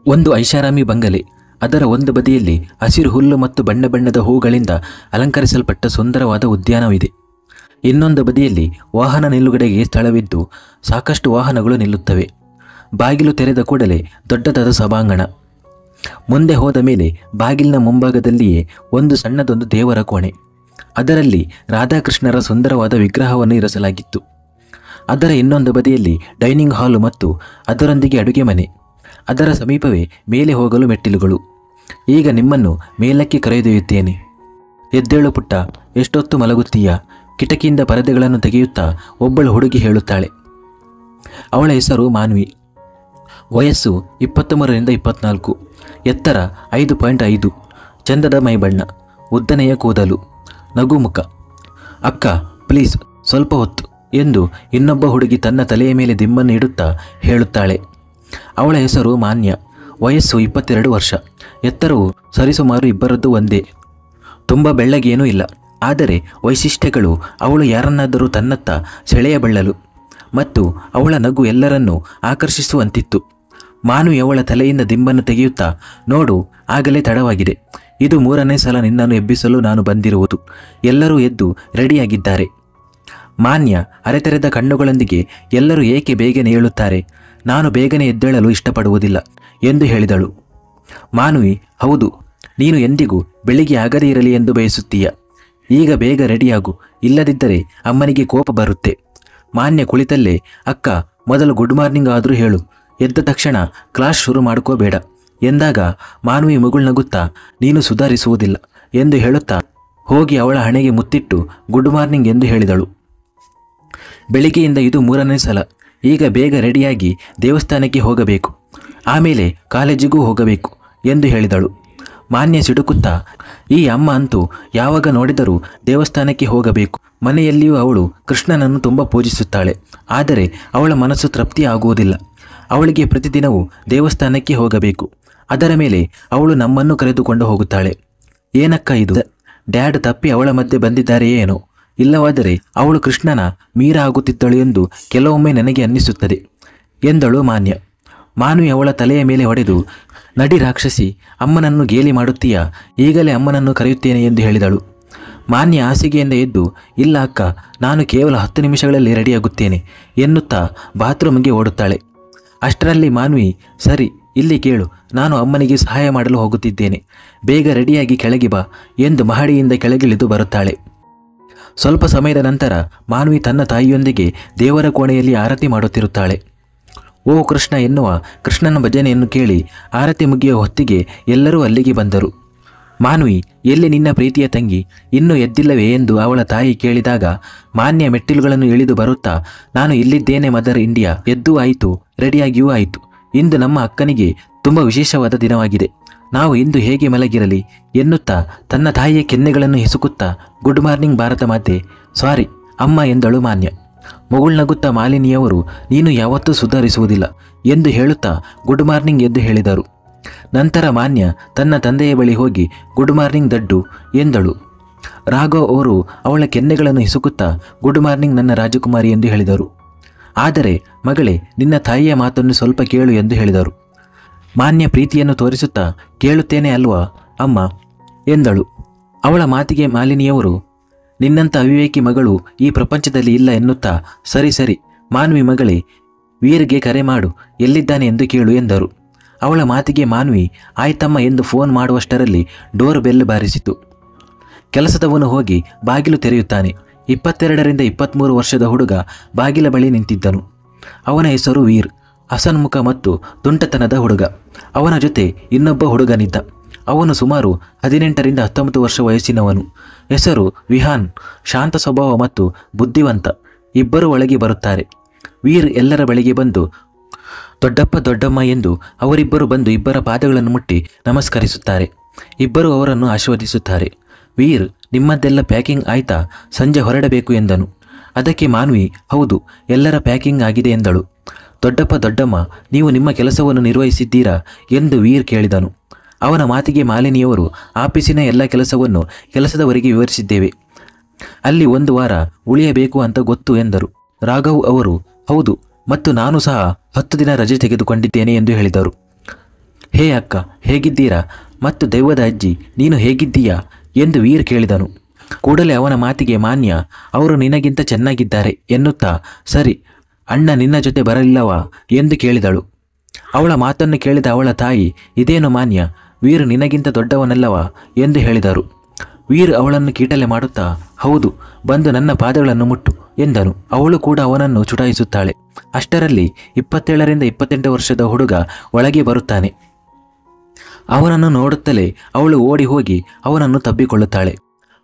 ಒಂದು ಐಷಾರಾಮಿ ಬಂಗಲೆ. ಅದರ ಒಂದು ಬದಿಯಲ್ಲಿ ಹಸಿರು ಹುಲ್ಲು ಮತ್ತು ಬಣ್ಣ ಬಣ್ಣದ ಹೂಗಳಿಂದ ಅಲಂಕರಿಸಲ್ಪಟ್ಟ ಸುಂದರವಾದ ಉದ್ಯಾನವಿದೆ. ಇನ್ನೊಂದು ಬದಿಯಲ್ಲಿ ವಾಹನ ನಿಲುಗಡೆಗೆ ಸ್ಥಳವಿದ್ದು ಸಾಕಷ್ಟು ವಾಹನಗಳು ನಿಲ್ಲುತ್ತವೆ. ಬಾಗಿಲು ತೆರೆದ ಕೂಡಲೇ ದೊಡ್ಡದಾದ ಸಭಾಂಗಣ. ಮುಂದೆ ಹೋದ ಮೇಲೆ ಬಾಗಿಲಿನ ಮುಂಭಾಗದಲ್ಲಿಯೇ ಒಂದು ಸಣ್ಣದೊಂದು ದೇವರ ಕೋಣೆ. ಅದರಲ್ಲಿ ರಾಧಾಕೃಷ್ಣರ ಸುಂದರವಾದ ವಿಗ್ರಹವನ್ನು ಇರಿಸಲಾಗಿತ್ತು. ಅದರ ಇನ್ನೊಂದು ಬದಿಯಲ್ಲಿ ಡೈನಿಂಗ್ ಹಾಲು ಮತ್ತು ಅದರೊಂದಿಗೆ ಅಡುಗೆ ಮನೆ. ಅದರ ಸಮೀಪವೇ ಮೇಲೆ ಹೋಗಲು ಮೆಟ್ಟಿಲುಗಳು. ಈಗ ನಿಮ್ಮನ್ನು ಮೇಲಕ್ಕೆ ಕರೆದೊಯ್ಯುತ್ತೇನೆ. ಎದ್ದೇಳು ಪುಟ್ಟ, ಎಷ್ಟೊತ್ತು ಮಲಗುತ್ತೀಯ? ಕಿಟಕಿಯಿಂದ ಪರದೆಗಳನ್ನು ತೆಗೆಯುತ್ತಾ ಒಬ್ಬಳು ಹುಡುಗಿ ಹೇಳುತ್ತಾಳೆ. ಅವಳ ಹೆಸರು ಮಾನ್ವಿ. ವಯಸ್ಸು 23ರಿಂದ 24. ಎತ್ತರ 5.5. ಚಂದದ ಮೈಬಣ್ಣ, ಉದ್ದನೆಯ ಕೂದಲು, ನಗುಮುಖ. ಅಕ್ಕ ಪ್ಲೀಸ್ ಸ್ವಲ್ಪ ಹೊತ್ತು ಎಂದು ಇನ್ನೊಬ್ಬ ಹುಡುಗಿ ತನ್ನ ತಲೆಯ ಮೇಲೆ ದಿಮ್ಮನ್ನು ಇಡುತ್ತಾ ಹೇಳುತ್ತಾಳೆ. ಅವಳ ಹೆಸರು ಮಾನ್ಯ. ವಯಸ್ಸು 22 ವರ್ಷ. ಎತ್ತರವು ಸರಿಸುಮಾರು ಇಬ್ಬರದ್ದು ಒಂದೇ. ತುಂಬ ಬೆಳ್ಳಗೇನೂ ಇಲ್ಲ, ಆದರೆ ವೈಶಿಷ್ಟ್ಯಗಳು ಅವಳು ಯಾರನ್ನಾದರೂ ತನ್ನತ್ತ ಸೆಳೆಯಬಲ್ಲಳು ಮತ್ತು ಅವಳ ನಗು ಎಲ್ಲರನ್ನೂ ಆಕರ್ಷಿಸುವಂತಿತ್ತು. ಮಾನ್ವಿ ಅವಳ ತಲೆಯಿಂದ ದಿಂಬನ್ನು ತೆಗೆಯುತ್ತಾ, ನೋಡು, ಆಗಲೇ ತಡವಾಗಿದೆ. ಇದು 3ನೇ ಸಲ ನಿನ್ನನ್ನು ಎಬ್ಬಿಸಲು ನಾನು ಬಂದಿರುವುದು. ಎಲ್ಲರೂ ಎದ್ದು ರೆಡಿಯಾಗಿದ್ದಾರೆ. ಮಾನ್ಯ ಅರೆತೆರೆದ ಕಣ್ಣುಗಳೊಂದಿಗೆ, ಎಲ್ಲರೂ ಏಕೆ ಬೇಗನೆ ಏಳುತ್ತಾರೆ? ನಾನು ಬೇಗನೆ ಎದ್ದೇಳಲು ಇಷ್ಟಪಡುವುದಿಲ್ಲ ಎಂದು ಹೇಳಿದಳು. ಮಾನ್ವಿ, ಹೌದು, ನೀನು ಎಂದಿಗೂ ಬೆಳಿಗ್ಗೆ ಆಗದೇ ಇರಲಿ ಎಂದು ಬಯಸುತ್ತೀಯ. ಈಗ ಬೇಗ ರೆಡಿಯಾಗು, ಇಲ್ಲದಿದ್ದರೆ ಅಮ್ಮನಿಗೆ ಕೋಪ ಬರುತ್ತೆ. ಮಾನ್ಯ ಕುಳಿತಲ್ಲೇ, ಅಕ್ಕ ಮೊದಲು ಗುಡ್ ಮಾರ್ನಿಂಗ್ ಆದರೂ ಹೇಳು, ಎದ್ದ ತಕ್ಷಣ ಕ್ಲಾಸ್ ಶುರು ಮಾಡ್ಕೋಬೇಡ ಎಂದಾಗ ಮಾನ್ವಿ ಮುಗುಳ್ನಗುತ್ತಾ, ನೀನು ಸುಧಾರಿಸುವುದಿಲ್ಲ ಎಂದು ಹೇಳುತ್ತಾ ಹೋಗಿ ಅವಳ ಹಣೆಗೆ ಮುತ್ತಿಟ್ಟು ಗುಡ್ ಮಾರ್ನಿಂಗ್ ಎಂದು ಹೇಳಿದಳು. ಬೆಳಿಗ್ಗೆಯಿಂದ ಇದು 3ನೇ ಸಲ. ಈಗ ಬೇಗ ರೆಡಿಯಾಗಿ ದೇವಸ್ಥಾನಕ್ಕೆ ಹೋಗಬೇಕು, ಆಮೇಲೆ ಕಾಲೇಜಿಗೂ ಹೋಗಬೇಕು ಎಂದು ಹೇಳಿದಳು. ಮಾನ್ಯ ಸಿಡುಕುತ್ತಾ, ಈ ಅಮ್ಮ ಅಂತೂ ಯಾವಾಗ ನೋಡಿದರೂ ದೇವಸ್ಥಾನಕ್ಕೆ ಹೋಗಬೇಕು. ಮನೆಯಲ್ಲಿಯೂ ಅವಳು ಕೃಷ್ಣನನ್ನು ತುಂಬ ಪೂಜಿಸುತ್ತಾಳೆ, ಆದರೆ ಅವಳ ಮನಸ್ಸು ತೃಪ್ತಿ ಆಗುವುದಿಲ್ಲ. ಅವಳಿಗೆ ಪ್ರತಿದಿನವೂ ದೇವಸ್ಥಾನಕ್ಕೆ ಹೋಗಬೇಕು. ಅದರ ಮೇಲೆ ಅವಳು ನಮ್ಮನ್ನು ಕರೆದುಕೊಂಡು ಹೋಗುತ್ತಾಳೆ. ಏನಕ್ಕ ಇದು? ಡ್ಯಾಡ್ ತಪ್ಪಿ ಅವಳ ಮಧ್ಯೆ ಬಂದಿದ್ದಾರೆಯೇ ಏನೋ, ಇಲ್ಲವಾದರೆ ಅವಳು ಕೃಷ್ಣನ ಮೀರ ಆಗುತ್ತಿದ್ದಳು ಎಂದು ಕೆಲವೊಮ್ಮೆ ನನಗೆ ಅನ್ನಿಸುತ್ತದೆ ಎಂದಳು ಮಾನ್ಯ. ಮಾನ್ವಿ ಅವಳ ತಲೆಯ ಮೇಲೆ ಹೊಡೆದು, ನಡಿ ರಾಕ್ಷಸಿ, ಅಮ್ಮನನ್ನು ಗೇಲಿ ಮಾಡುತ್ತೀಯಾ? ಈಗಲೇ ಅಮ್ಮನನ್ನು ಕರೆಯುತ್ತೇನೆ ಎಂದು ಹೇಳಿದಳು. ಮಾನ್ಯ ಹಾಸಿಗೆಯಿಂದ ಎದ್ದು, ಇಲ್ಲ ಅಕ್ಕ, ನಾನು ಕೇವಲ 10 ನಿಮಿಷಗಳಲ್ಲಿ ರೆಡಿಯಾಗುತ್ತೇನೆ ಎನ್ನುತ್ತಾ ಬಾತ್ರೂಮ್ಗೆ ಓಡುತ್ತಾಳೆ. ಅಷ್ಟರಲ್ಲಿ ಮಾನ್ವಿ, ಸರಿ ಇಲ್ಲಿ ಕೇಳು, ನಾನು ಅಮ್ಮನಿಗೆ ಸಹಾಯ ಮಾಡಲು ಹೋಗುತ್ತಿದ್ದೇನೆ, ಬೇಗ ರೆಡಿಯಾಗಿ ಕೆಳಗೆ ಬಾ ಎಂದು ಮಹಡಿಯಿಂದ ಕೆಳಗಿಳಿದು ಬರುತ್ತಾಳೆ. ಸ್ವಲ್ಪ ಸಮಯದ ನಂತರ ಮಾನ್ವಿ ತನ್ನ ತಾಯಿಯೊಂದಿಗೆ ದೇವರ ಕೋಣೆಯಲ್ಲಿ ಆರತಿ ಮಾಡುತ್ತಿರುತ್ತಾಳೆ. ಓ ಕೃಷ್ಣ ಎನ್ನುವ ಕೃಷ್ಣನ ಭಜನೆಯನ್ನು ಕೇಳಿ ಆರತಿ ಮುಗಿಯುವ ಹೊತ್ತಿಗೆ ಎಲ್ಲರೂ ಅಲ್ಲಿಗೆ ಬಂದರು. ಮಾನ್ವಿ, ಎಲ್ಲಿ ನಿನ್ನ ಪ್ರೀತಿಯ ತಂಗಿ, ಇನ್ನೂ ಎದ್ದಿಲ್ಲವೇ ಎಂದು ಅವಳ ತಾಯಿ ಕೇಳಿದಾಗ ಮಾನ್ಯ ಮೆಟ್ಟಿಲುಗಳನ್ನು ಇಳಿದು ಬರುತ್ತಾ, ನಾನು ಇಲ್ಲಿದ್ದೇನೆ ಮದರ್ ಇಂಡಿಯಾ, ಎದ್ದೂ ಆಯಿತು, ರೆಡಿಯಾಗಿಯೂ ಆಯಿತು. ಇಂದು ನಮ್ಮ ಅಕ್ಕನಿಗೆ ತುಂಬ ವಿಶೇಷವಾದ ದಿನವಾಗಿದೆ. ನಾವು ಇಂದು ಹೇಗೆ ಮಲಗಿರಲಿ ಎನ್ನುತ್ತಾ ತನ್ನ ತಾಯಿಯ ಕೆನ್ನೆಗಳನ್ನು ಹಿಸುಕುತ್ತಾ, ಗುಡ್ ಮಾರ್ನಿಂಗ್ ಭಾರತ ಮಾತೆ, ಸಾರಿ ಅಮ್ಮ ಎಂದಳು ಮಾನ್ಯ. ಮುಗುಳ್ನಗುತ್ತಾ ಮಾಲಿನಿಯವರು, ನೀನು ಯಾವತ್ತೂ ಸುಧಾರಿಸುವುದಿಲ್ಲ ಎಂದು ಹೇಳುತ್ತಾ ಗುಡ್ ಮಾರ್ನಿಂಗ್ ಎಂದು ಹೇಳಿದರು. ನಂತರ ಮಾನ್ಯ ತನ್ನ ತಂದೆಯ ಬಳಿ ಹೋಗಿ ಗುಡ್ ಮಾರ್ನಿಂಗ್ ದಡ್ಡು ಎಂದಳು. ರಾಘವ್ ಅವರು ಅವಳ ಕೆನ್ನೆಗಳನ್ನು ಹಿಸುಕುತ್ತಾ, ಗುಡ್ ಮಾರ್ನಿಂಗ್ ನನ್ನ ರಾಜಕುಮಾರಿ ಎಂದು ಹೇಳಿದರು. ಆದರೆ ಮಗಳೇ, ನಿನ್ನ ತಾಯಿಯ ಮಾತನ್ನು ಸ್ವಲ್ಪ ಕೇಳು ಎಂದು ಹೇಳಿದರು. ಮಾನ್ಯ ಪ್ರೀತಿಯನ್ನು ತೋರಿಸುತ್ತಾ, ಕೇಳುತ್ತೇನೆ ಅಲ್ವಾ ಅಮ್ಮ ಎಂದಳು. ಅವಳ ಮಾತಿಗೆ ಮಾಲಿನಿಯವರು, ನಿನ್ನಂಥ ಅವಿವೇಕಿ ಮಗಳು ಈ ಪ್ರಪಂಚದಲ್ಲಿ ಇಲ್ಲ ಎನ್ನುತ್ತಾ, ಸರಿ ಸರಿ ಮಾನ್ವಿ ಮಗಳೇ, ವೀರ್ಗೆ ಕರೆ ಮಾಡು, ಎಲ್ಲಿದ್ದಾನೆ ಎಂದು ಕೇಳು ಎಂದರು. ಅವಳ ಮಾತಿಗೆ ಮಾನ್ವಿ, ಆಯ್ತಮ್ಮ ಎಂದು ಫೋನ್ ಮಾಡುವಷ್ಟರಲ್ಲಿ ಡೋರ್ ಬೆಲ್ ಬಾರಿಸಿತು. ಕೆಲಸದವನು ಹೋಗಿ ಬಾಗಿಲು ತೆರೆಯುತ್ತಾನೆ. 22ರಿಂದ 23 ವರ್ಷದ ಹುಡುಗ ಬಾಗಿಲ ಬಳಿ ನಿಂತಿದ್ದನು. ಅವನ ಹೆಸರು ವೀರ್. ಹಸನ್ಮುಖ ಮತ್ತು ತುಂಟತನದ ಹುಡುಗ. ಅವನ ಜೊತೆ ಇನ್ನೊಬ್ಬ ಹುಡುಗನಿದ್ದ. ಅವನು ಸುಮಾರು 18ರಿಂದ 19 ವರ್ಷ ವಯಸ್ಸಿನವನು. ಹೆಸರು ವಿಹಾನ್. ಶಾಂತ ಸ್ವಭಾವ ಮತ್ತು ಬುದ್ಧಿವಂತ. ಇಬ್ಬರು ಒಳಗೆ ಬರುತ್ತಾರೆ. ವೀರ್ ಎಲ್ಲರ ಬಳಿಗೆ ಬಂದು ದೊಡ್ಡಪ್ಪ ದೊಡ್ಡಮ್ಮ ಎಂದು ಅವರಿಬ್ಬರು ಬಂದು ಇಬ್ಬರ ಪಾದಗಳನ್ನು ಮುಟ್ಟಿ ನಮಸ್ಕರಿಸುತ್ತಾರೆ. ಇಬ್ಬರು ಅವರನ್ನು ಆಶೀರ್ವದಿಸುತ್ತಾರೆ. ವೀರ್, ನಿಮ್ಮದ್ದೆಲ್ಲ ಪ್ಯಾಕಿಂಗ್ ಆಯ್ತಾ? ಸಂಜೆ ಹೊರಡಬೇಕು ಎಂದನು. ಅದಕ್ಕೆ ಮಾನ್ವಿ, ಹೌದು, ಎಲ್ಲರ ಪ್ಯಾಕಿಂಗ್ ಆಗಿದೆ ಎಂದಳು. ದೊಡ್ಡಪ್ಪ ದೊಡ್ಡಮ್ಮ, ನೀವು ನಿಮ್ಮ ಕೆಲಸವನ್ನು ನಿರ್ವಹಿಸಿದ್ದೀರಾ ಎಂದು ವೀರ್ ಕೇಳಿದನು. ಅವನ ಮಾತಿಗೆ ಮಾಲಿನಿಯವರು, ಆಫೀಸಿನ ಎಲ್ಲ ಕೆಲಸವನ್ನು ಕೆಲಸದವರಿಗೆ ವಿವರಿಸಿದ್ದೇವೆ, ಅಲ್ಲಿ 1 ವಾರ ಉಳಿಯಬೇಕು ಅಂತ ಗೊತ್ತು ಎಂದರು. ರಾಘವ್ ಅವರು, ಹೌದು, ಮತ್ತು ನಾನು ಸಹ 10 ದಿನ ರಜೆ ತೆಗೆದುಕೊಂಡಿದ್ದೇನೆ ಎಂದು ಹೇಳಿದರು. ಹೇ ಅಕ್ಕ, ಹೇಗಿದ್ದೀರಾ? ಮತ್ತು ದೆವ್ವದ ಅಜ್ಜಿ, ನೀನು ಹೇಗಿದ್ದೀಯಾ ಎಂದು ವೀರ್ ಕೇಳಿದನು. ಕೂಡಲೇ ಅವನ ಮಾತಿಗೆ ಮಾನ್ಯ, ಅವರು ನಿನಗಿಂತ ಚೆನ್ನಾಗಿದ್ದಾರೆ ಎನ್ನುತ್ತಾ, ಸರಿ, ಅಣ್ಣ ನಿನ್ನ ಜೊತೆ ಬರಲಿಲ್ಲವಾ ಎಂದು ಕೇಳಿದಳು. ಅವಳ ಮಾತನ್ನು ಕೇಳಿದ ಅವಳ ತಾಯಿ, ಇದೇನು ಮಾನ್ಯ, ವೀರ್ ನಿನಗಿಂತ ದೊಡ್ಡವನಲ್ಲವಾ ಎಂದು ಹೇಳಿದರು. ವೀರ್ ಅವಳನ್ನು ಕೀಟಲೆ ಮಾಡುತ್ತಾ, ಹೌದು, ಬಂದು ನನ್ನ ಪಾದಗಳನ್ನು ಮುಟ್ಟು ಎಂದನು. ಅವಳು ಕೂಡ ಅವನನ್ನು ಚುಟಾಯಿಸುತ್ತಾಳೆ. ಅಷ್ಟರಲ್ಲಿ 27ರಿಂದ 28 ವರ್ಷದ ಹುಡುಗ ಒಳಗೆ ಬರುತ್ತಾನೆ. ಅವನನ್ನು ನೋಡುತ್ತಲೇ ಅವಳು ಓಡಿ ಹೋಗಿ ಅವನನ್ನು ತಬ್ಬಿಕೊಳ್ಳುತ್ತಾಳೆ.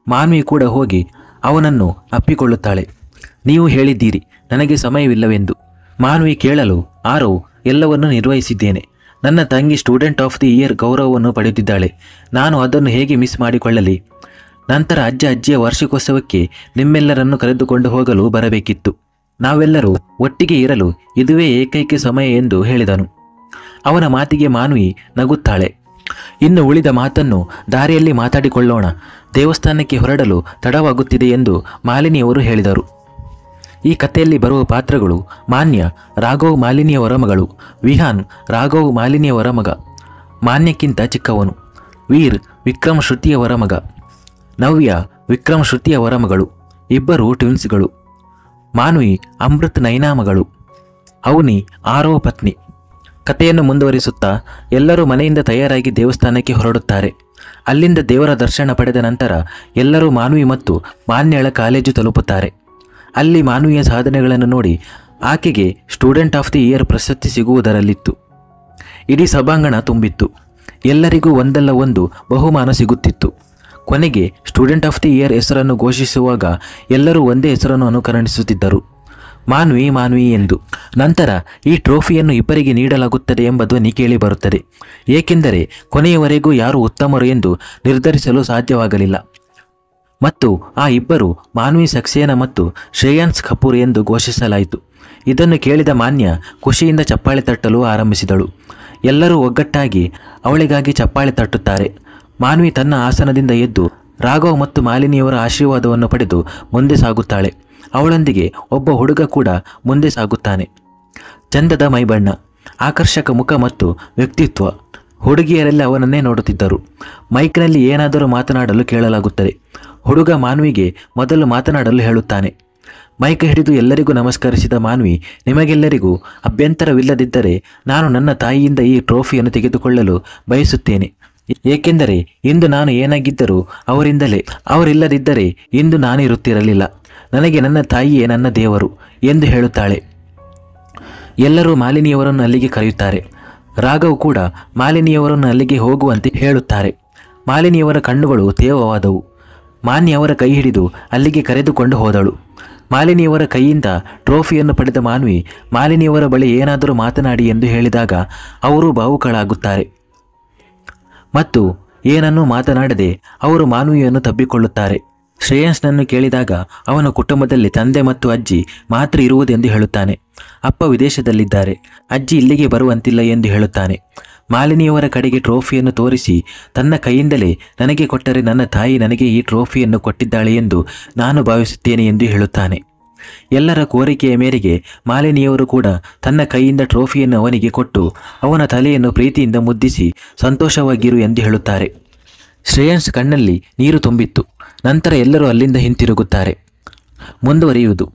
ಮಾನ್ವಿ ಕೂಡ ಹೋಗಿ ಅವನನ್ನು ಅಪ್ಪಿಕೊಳ್ಳುತ್ತಾಳೆ. ನೀವು ಹೇಳಿದ್ದೀರಿ ನನಗೆ ಸಮಯವಿಲ್ಲವೆಂದು. ಮಾನ್ವಿ ಕೇಳಲು, ಆರವ್, ಎಲ್ಲವನ್ನೂ ನಿರ್ವಹಿಸಿದ್ದೇನೆ. ನನ್ನ ತಂಗಿ ಸ್ಟೂಡೆಂಟ್ ಆಫ್ ದಿ ಇಯರ್ ಗೌರವವನ್ನು ಪಡೆದಿದ್ದಾಳೆ. ನಾನು ಅದನ್ನು ಹೇಗೆ ಮಿಸ್ ಮಾಡಿಕೊಳ್ಳಲಿ? ನಂತರ ಅಜ್ಜ ಅಜ್ಜಿಯ ವಾರ್ಷಿಕೋತ್ಸವಕ್ಕೆ ನಿಮ್ಮೆಲ್ಲರನ್ನು ಕರೆದುಕೊಂಡು ಹೋಗಲು ಬರಬೇಕಿತ್ತು. ನಾವೆಲ್ಲರೂ ಒಟ್ಟಿಗೆ ಇರಲು ಇದುವೇ ಏಕೈಕ ಸಮಯ ಎಂದು ಹೇಳಿದನು. ಅವನ ಮಾತಿಗೆ ಮಾನ್ವಿ ನಗುತ್ತಾಳೆ. ಇನ್ನು ಉಳಿದ ಮಾತನ್ನು ದಾರಿಯಲ್ಲಿ ಮಾತಾಡಿಕೊಳ್ಳೋಣ. ದೇವಸ್ಥಾನಕ್ಕೆ ಹೊರಡಲು ತಡವಾಗುತ್ತಿದೆ ಎಂದು ಮಾಲಿನಿಯವರು ಹೇಳಿದರು. ಈ ಕಥೆಯಲ್ಲಿ ಬರುವ ಪಾತ್ರಗಳು: ಮಾನ್ಯ ರಾಘವ್ ಮಾಲಿನಿಯವರ ಮಗಳು, ವಿಹಾನ್ ರಾಘವ್ ಮಾಲಿನಿಯವರ ಮಗ, ಮಾನ್ಯಕ್ಕಿಂತ ಚಿಕ್ಕವನು, ವೀರ್ ವಿಕ್ರಮ್ ಶ್ರುತಿಯವರ ಮಗ, ನವ್ಯ ವಿಕ್ರಮ್ ಶ್ರುತಿಯವರ ಮಗಳು, ಇಬ್ಬರು ಟ್ವಿನ್ಸ್ಗಳು, ಮಾನ್ವಿ ಅಮೃತ್ ನೈನಾ ಮಗಳು, ಅವನಿ ಆರವ್ ಪತ್ನಿ. ಕಥೆಯನ್ನು ಮುಂದುವರಿಸುತ್ತಾ ಎಲ್ಲರೂ ಮನೆಯಿಂದ ತಯಾರಾಗಿ ದೇವಸ್ಥಾನಕ್ಕೆ ಹೊರಡುತ್ತಾರೆ. ಅಲ್ಲಿಂದ ದೇವರ ದರ್ಶನ ಪಡೆದ ನಂತರ ಎಲ್ಲರೂ ಮಾನ್ವಿ ಮತ್ತು ಮಾನ್ಯಳ ಕಾಲೇಜು ತಲುಪುತ್ತಾರೆ. ಅಲ್ಲಿ ಮಾನ್ವಿಯ ಸಾಧನೆಗಳನ್ನು ನೋಡಿ ಆಕೆಗೆ ಸ್ಟೂಡೆಂಟ್ ಆಫ್ ದಿ ಇಯರ್ ಪ್ರಶಸ್ತಿ ಸಿಗುವುದರಲ್ಲಿತ್ತು. ಇಡೀ ಸಭಾಂಗಣ ತುಂಬಿತ್ತು. ಎಲ್ಲರಿಗೂ ಒಂದಲ್ಲ ಒಂದು ಬಹುಮಾನ ಸಿಗುತ್ತಿತ್ತು. ಕೊನೆಗೆ ಸ್ಟೂಡೆಂಟ್ ಆಫ್ ದಿ ಇಯರ್ ಹೆಸರನ್ನು ಘೋಷಿಸುವಾಗ ಎಲ್ಲರೂ ಒಂದೇ ಹೆಸರನ್ನು ಅನುಕರಣಿಸುತ್ತಿದ್ದರು, ಮಾನ್ವಿ ಮಾನ್ವಿ ಎಂದು. ನಂತರ ಈ ಟ್ರೋಫಿಯನ್ನು ಇಬ್ಬರಿಗೆ ನೀಡಲಾಗುತ್ತದೆ ಎಂಬ ಧ್ವನಿ ಕೇಳಿ ಬರುತ್ತದೆ. ಏಕೆಂದರೆ ಕೊನೆಯವರೆಗೂ ಯಾರು ಉತ್ತಮರು ಎಂದು ನಿರ್ಧರಿಸಲು ಸಾಧ್ಯವಾಗಲಿಲ್ಲ. ಮತ್ತು ಆ ಇಬ್ಬರು ಮಾನ್ವಿ ಸಕ್ಸೇನಾ ಮತ್ತು ಶ್ರೇಯಾನ್ಸ್ ಕಪೂರ್ ಎಂದು ಘೋಷಿಸಲಾಯಿತು. ಇದನ್ನು ಕೇಳಿದ ಮಾನ್ಯ ಖುಷಿಯಿಂದ ಚಪ್ಪಾಳೆ ತಟ್ಟಲು ಆರಂಭಿಸಿದಳು. ಎಲ್ಲರೂ ಒಗ್ಗಟ್ಟಾಗಿ ಅವಳಿಗಾಗಿ ಚಪ್ಪಾಳೆ ತಟ್ಟುತ್ತಾರೆ. ಮಾನ್ವಿ ತನ್ನ ಆಸನದಿಂದ ಎದ್ದು ರಾಘವ್ ಮತ್ತು ಮಾಲಿನಿಯವರ ಆಶೀರ್ವಾದವನ್ನು ಪಡೆದು ಮುಂದೆ ಸಾಗುತ್ತಾಳೆ. ಅವಳೊಂದಿಗೆ ಒಬ್ಬ ಹುಡುಗ ಕೂಡ ಮುಂದೆ ಸಾಗುತ್ತಾನೆ. ಚಂದದ ಮೈಬಣ್ಣ, ಆಕರ್ಷಕ ಮುಖ ಮತ್ತು ವ್ಯಕ್ತಿತ್ವ. ಹುಡುಗಿಯರೆಲ್ಲ ಅವನನ್ನೇ ನೋಡುತ್ತಿದ್ದರು. ಮೈಕ್ನಲ್ಲಿ ಏನಾದರೂ ಮಾತನಾಡಲು ಕೇಳಲಾಗುತ್ತದೆ. ಹುಡುಗ ಮಾನ್ವಿಗೆ ಮೊದಲು ಮಾತನಾಡಲು ಹೇಳುತ್ತಾನೆ. ಮೈಕ್ ಹಿಡಿದು ಎಲ್ಲರಿಗೂ ನಮಸ್ಕರಿಸಿದ ಮಾನ್ವಿ, ನಿಮಗೆಲ್ಲರಿಗೂ ಅಭ್ಯಂತರವಿಲ್ಲದಿದ್ದರೆ ನಾನು ನನ್ನ ತಾಯಿಯಿಂದ ಈ ಟ್ರೋಫಿಯನ್ನು ತೆಗೆದುಕೊಳ್ಳಲು ಬಯಸುತ್ತೇನೆ. ಏಕೆಂದರೆ ಇಂದು ನಾನು ಏನಾಗಿದ್ದರೂ ಅವರಿಲ್ಲದಿದ್ದರೆ ಇಂದು ನಾನಿರುತ್ತಿರಲಿಲ್ಲ. ನನಗೆ ನನ್ನ ತಾಯಿಯೇ ನನ್ನ ದೇವರು ಎಂದು ಹೇಳುತ್ತಾಳೆ. ಎಲ್ಲರೂ ಮಾಲಿನಿಯವರನ್ನು ಅಲ್ಲಿಗೆ ಕರೆಯುತ್ತಾರೆ. ರಾಘವ್ ಕೂಡ ಮಾಲಿನಿಯವರನ್ನು ಅಲ್ಲಿಗೆ ಹೋಗುವಂತೆ ಹೇಳುತ್ತಾರೆ. ಮಾಲಿನಿಯವರ ಕಣ್ಣುಗಳು ತೇವವಾದವು. ಮಾನ್ಯ ಅವರ ಕೈ ಹಿಡಿದು ಅಲ್ಲಿಗೆ ಕರೆದುಕೊಂಡು ಹೋದಳು. ಮಾಲಿನಿಯವರ ಕೈಯಿಂದ ಟ್ರೋಫಿಯನ್ನು ಪಡೆದ ಮಾನ್ವಿ ಮಾಲಿನಿಯವರ ಬಳಿ ಏನಾದರೂ ಮಾತನಾಡಿ ಎಂದು ಹೇಳಿದಾಗ ಅವರು ಭಾವುಕಳಾಗುತ್ತಾರೆ ಮತ್ತು ಏನನ್ನೂ ಮಾತನಾಡದೆ ಅವರು ಮಾನ್ವಿಯನ್ನು ತಬ್ಬಿಕೊಳ್ಳುತ್ತಾರೆ. ಶ್ರೇಯಸ್ನನ್ನು ಕೇಳಿದಾಗ ಅವನ ಕುಟುಂಬದಲ್ಲಿ ತಂದೆ ಮತ್ತು ಅಜ್ಜಿ ಮಾತ್ರ ಇರುವುದೆಂದು ಹೇಳುತ್ತಾನೆ. ಅಪ್ಪ ವಿದೇಶದಲ್ಲಿದ್ದಾರೆ, ಅಜ್ಜಿ ಇಲ್ಲಿಗೆ ಬರುವಂತಿಲ್ಲ ಎಂದು ಹೇಳುತ್ತಾನೆ. ಮಾಲಿನಿಯವರ ಕಡೆಗೆ ಟ್ರೋಫಿಯನ್ನು ತೋರಿಸಿ ತನ್ನ ಕೈಯಿಂದಲೇ ನನಗೆ ಕೊಟ್ಟರೆ ನನ್ನ ತಾಯಿ ನನಗೆ ಈ ಟ್ರೋಫಿಯನ್ನು ಕೊಟ್ಟಿದ್ದಾಳೆ ಎಂದು ನಾನು ಭಾವಿಸುತ್ತೇನೆ ಎಂದು ಹೇಳುತ್ತಾನೆ. ಎಲ್ಲರ ಕೋರಿಕೆಯ ಮೇರೆಗೆ ಮಾಲಿನಿಯವರು ಕೂಡ ತನ್ನ ಕೈಯಿಂದ ಟ್ರೋಫಿಯನ್ನು ಅವನಿಗೆ ಕೊಟ್ಟು ಅವನ ತಲೆಯನ್ನು ಪ್ರೀತಿಯಿಂದ ಮುದ್ದಿಸಿ ಸಂತೋಷವಾಗಿರು ಎಂದು ಹೇಳುತ್ತಾರೆ. ಶ್ರೇಯಸ್ ಕಣ್ಣಲ್ಲಿ ನೀರು ತುಂಬಿತ್ತು. ನಂತರ ಎಲ್ಲರೂ ಅಲ್ಲಿಂದ ಹಿಂತಿರುಗುತ್ತಾರೆ. ಮುಂದುವರಿಯುವುದು.